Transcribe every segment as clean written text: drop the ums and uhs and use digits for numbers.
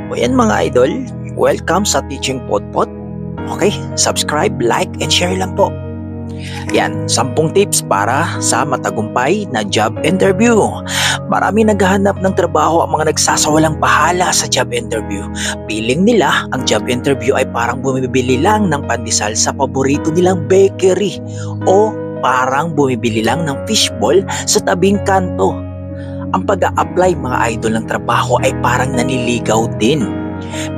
O yan mga idol, welcome sa Teaching Podpod. Okay, subscribe, like, and share lang po. Yan, 10 tips para sa matagumpay na job interview. Marami naghahanap ng trabaho ang mga nagsasawalang bahala sa job interview. Feeling nila ang job interview ay parang bumibili lang ng pandesal sa paborito nilang bakery o parang bumibili lang ng fishball sa tabing kanto. Ang pag-a-apply mga idol ng trabaho ay parang naniligaw din.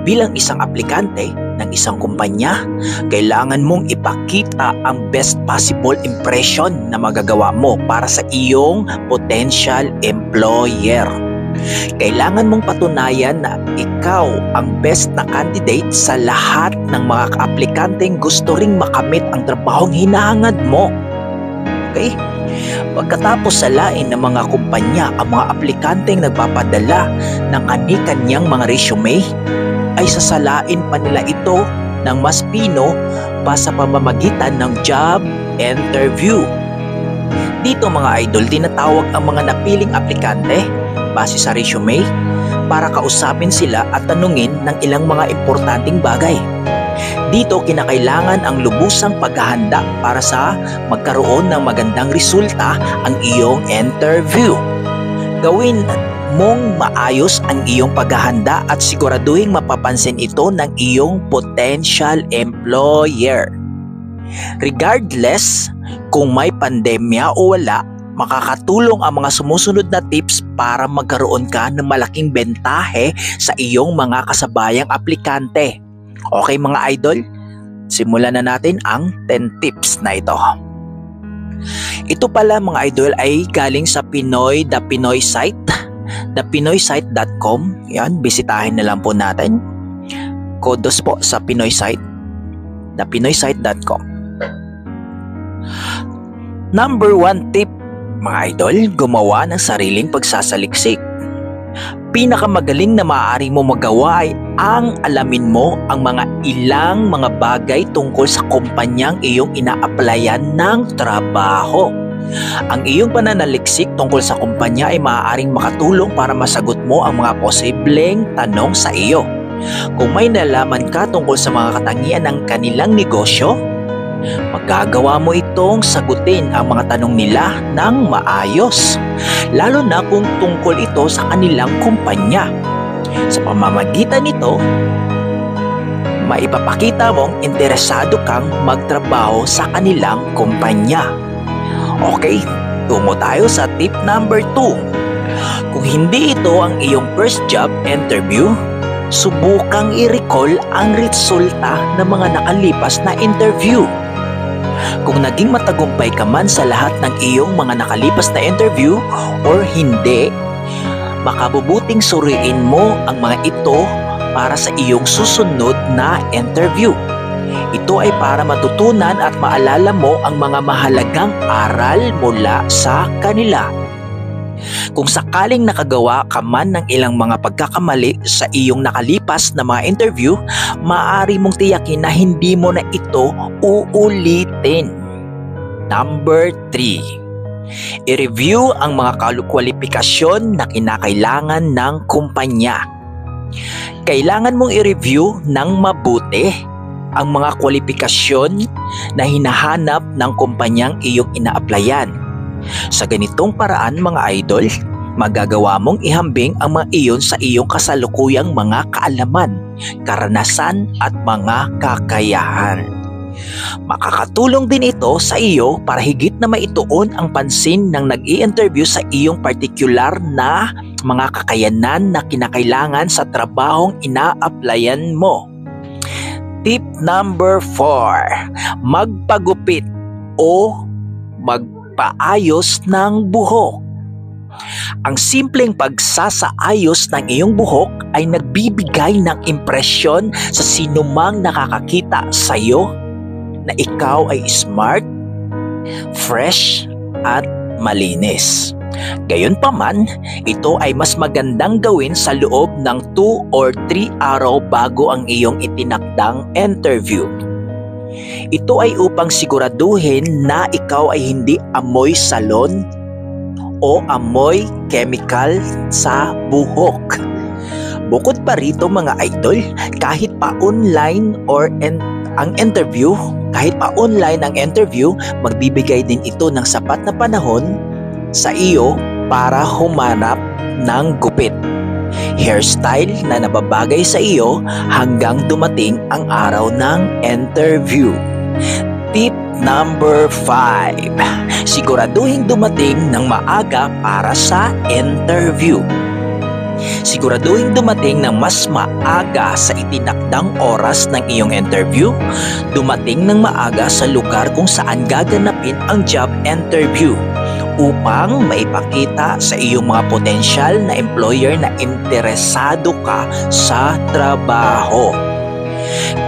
Bilang isang aplikante ng isang kumpanya, kailangan mong ipakita ang best possible impression na magagawa mo para sa iyong potential employer. Kailangan mong patunayan na ikaw ang best na candidate sa lahat ng mga aplikanteng gusto ring makamit ang trabahong hinahangad mo. Okay? Pagkatapos salain ng mga kumpanya ang mga aplikanteng nagpapadala ng kani-kanyang mga resume, ay sasalain pa nila ito ng mas pino pa sa pamamagitan ng job interview. Dito mga idol, tinatawag ang mga napiling aplikante base sa resume para kausapin sila at tanungin ng ilang mga importanteng bagay. Dito kinakailangan ang lubusang paghahanda para sa magkaroon ng magandang resulta ang iyong interview. Gawin mong maayos ang iyong paghahanda at siguraduhin mapapansin ito ng iyong potential employer. Regardless kung may pandemya o wala, makakatulong ang mga sumusunod na tips para magkaroon ka ng malaking bentahe sa iyong mga kasabayang aplikante. Okay mga idol, simulan na natin ang 10 tips na ito. Ito pala mga idol ay galing sa Pinoy, The Pinoy Site, thepinoysite.com. Yan, bisitahin na lang po natin. Kodos po sa Pinoy Site, thepinoysite.com. Number 1 tip mga idol, gumawa ng sariling pagsasaliksik. Pinakamagaling na maaari mo magawa ay ang alamin mo ang mga ilang mga bagay tungkol sa kumpanyang iyong ina-applyan ng trabaho. Ang iyong pananaliksik tungkol sa kumpanya ay maaaring makatulong para masagot mo ang mga posibleng tanong sa iyo. Kung may nalaman ka tungkol sa mga katangian ng kanilang negosyo, magagawa mo itong sagutin ang mga tanong nila ng maayos, lalo na kung tungkol ito sa kanilang kumpanya. Sa pamamagitan nito, maipapakita mong interesado kang magtrabaho sa kanilang kumpanya. Okay, tungo tayo sa tip number 2. Kung hindi ito ang iyong first job interview, subukang i-recall ang resulta ng mga nakalipas na interview. Kung naging matagumpay ka man sa lahat ng iyong mga nakalipas na interview or hindi, makabubuting suriin mo ang mga ito para sa iyong susunod na interview. Ito ay para matutunan at maalala mo ang mga mahalagang aral mula sa kanila. Kung sakaling nakagawa ka man ng ilang mga pagkakamali sa iyong nakalipas na mga interview, maaari mong tiyakin na hindi mo na ito uulitin. Number 3. I-review ang mga kwalifikasyon na kinakailangan ng kumpanya. Kailangan mong i-review ng mabuti ang mga kwalifikasyon na hinahanap ng kumpanyang iyong ina-applyan. Sa ganitong paraan mga idol, magagawa mong ihambing ang mga iyon sa iyong kasalukuyang mga kaalaman, karanasan at mga kakayahan. Makakatulong din ito sa iyo para higit na maituon ang pansin ng nag-i-interview sa iyong partikular na mga kakayanan na kinakailangan sa trabahong ina-applyan mo. Tip number 4. Magpagupit o magpaayos ng buhok. Ang simpleng pagsasaayos ng iyong buhok ay nagbibigay ng impresyon sa sinumang nakakakita sa iyo na ikaw ay smart, fresh at malinis. Gayunpaman, ito ay mas magandang gawin sa loob ng 2 or 3 araw bago ang iyong itinakdang interview. Ito ay upang siguraduhin na ikaw ay hindi amoy salon o amoy chemical sa buhok. Bukod pa rito mga idol, kahit pa online ang interview, magbibigay din ito ng sapat na panahon sa iyo para humanap ng gupit, hairstyle na nababagay sa iyo hanggang dumating ang araw ng interview. Tip number 5. Siguraduhin dumating ng maaga para sa interview. Siguraduhin dumating ng mas maaga sa itinakdang oras ng iyong interview. Dumating ng maaga sa lugar kung saan gaganapin ang job interview upang maipakita sa iyong mga potensyal na employer na interesado ka sa trabaho.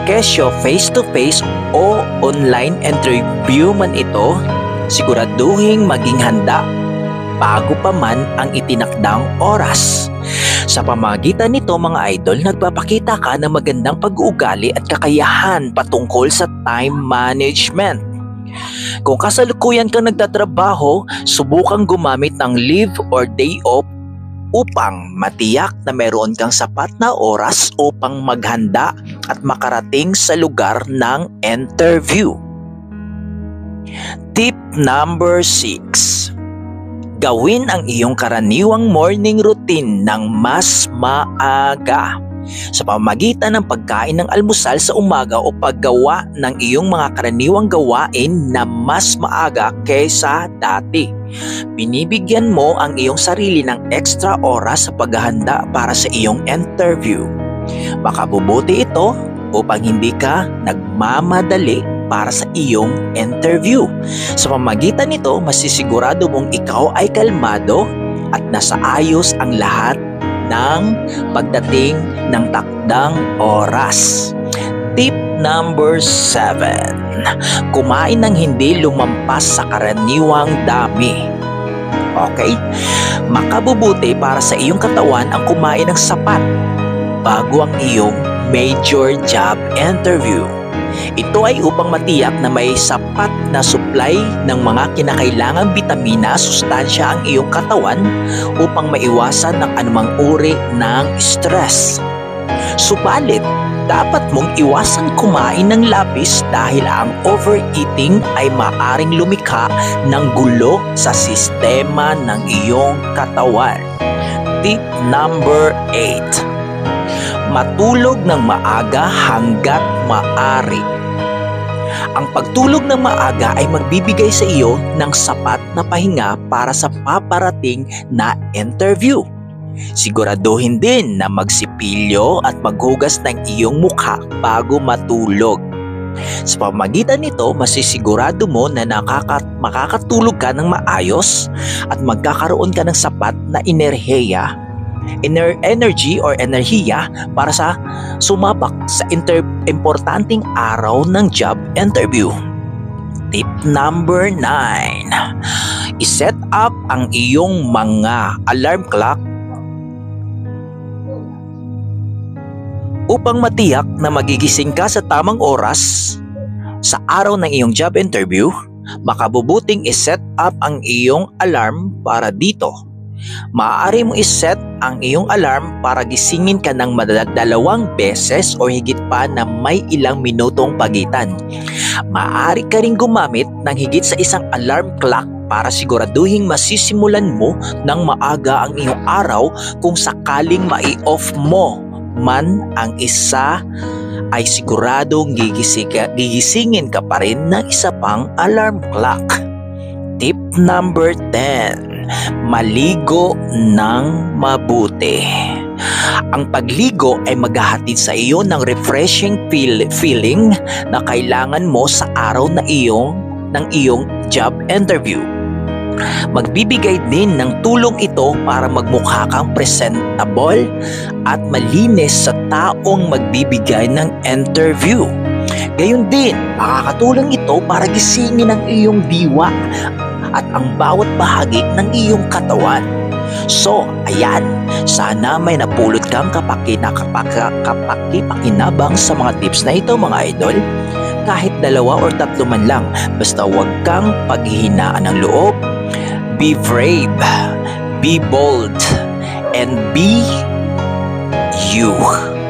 Kesyo face-to-face o online interview man ito, siguraduhin maging handa bago pa man ang itinakdang oras. Sa pamamagitan nito mga idol, nagpapakita ka ng magandang pag-uugali at kakayahan patungkol sa time management. Kung kasalukuyan kang nagtatrabaho, subukang gumamit ng leave or day off upang matiyak na meron kang sapat na oras upang maghanda at makarating sa lugar ng interview. Tip number 6. Gawin ang iyong karaniwang morning routine ng mas maaga sa pamamagitan ng pagkain ng almusal sa umaga o paggawa ng iyong mga karaniwang gawain na mas maaga kaysa dati. Binibigyan mo ang iyong sarili ng extra oras sa paghahanda para sa iyong interview. Makabubuti ito upang hindi ka nagmamadali para sa iyong interview. Sa pamamagitan nito, masisigurado mong ikaw ay kalmado at nasa ayos ang lahat ng pagdating ng takdang oras. Tip number 7. Kumain ng hindi lumampas sa karaniwang dami. Okay? Makabubuti para sa iyong katawan ang kumain ng sapat bago ang iyong major job interview. Ito ay upang matiyak na may sapat na supply ng mga kinakailangang bitamina, sustansya ang iyong katawan upang maiwasan ng anumang uri ng stress. Subalit, dapat mong iwasang kumain ng labis dahil ang overeating ay maaring lumikha ng gulo sa sistema ng iyong katawan. Tip number 8. Matulog ng maaga hanggat maaari. Ang pagtulog ng maaga ay magbibigay sa iyo ng sapat na pahinga para sa paparating na interview. Siguraduhin din na magsipilyo at maghugas ng iyong mukha bago matulog. Sa pamamagitan nito, masisigurado mo na makakatulog ka ng maayos at magkakaroon ka ng sapat na enerhiya para sa sumabak sa importanteng araw ng job interview. Tip number 9. I-set up ang iyong mga alarm clock upang matiyak na magigising ka sa tamang oras sa araw ng iyong job interview. Makabubuting i-set up ang iyong alarm para dito. Maaari mo i-set ang iyong alarm para gisingin ka ng dalawang beses o higit pa na may ilang minutong pagitan. Maaari ka ring gumamit ng higit sa isang alarm clock para siguraduhin masisimulan mo ng maaga ang iyong araw. Kung sakaling mai-off mo man ang isa, ay siguradong gigisingin ka pa rin ng isa pang alarm clock. Tip number 10. Maligo ng mabuti. Ang pagligo ay maghahatid sa iyo ng refreshing feeling na kailangan mo sa araw ng iyong job interview. Magbibigay din ng tulong ito para magmukha kang presentable at malinis sa taong magbibigay ng interview. Gayon din, makakatulong ito para gisingin ang iyong diwa at ang bawat bahagi ng iyong katawan. So, ayan, sana may napulot kang kapakipakinabang sa mga tips na ito mga idol. Kahit 2 or 3 man lang, basta huwag kang paghihinaan ng loob. Be brave, be bold, and be you.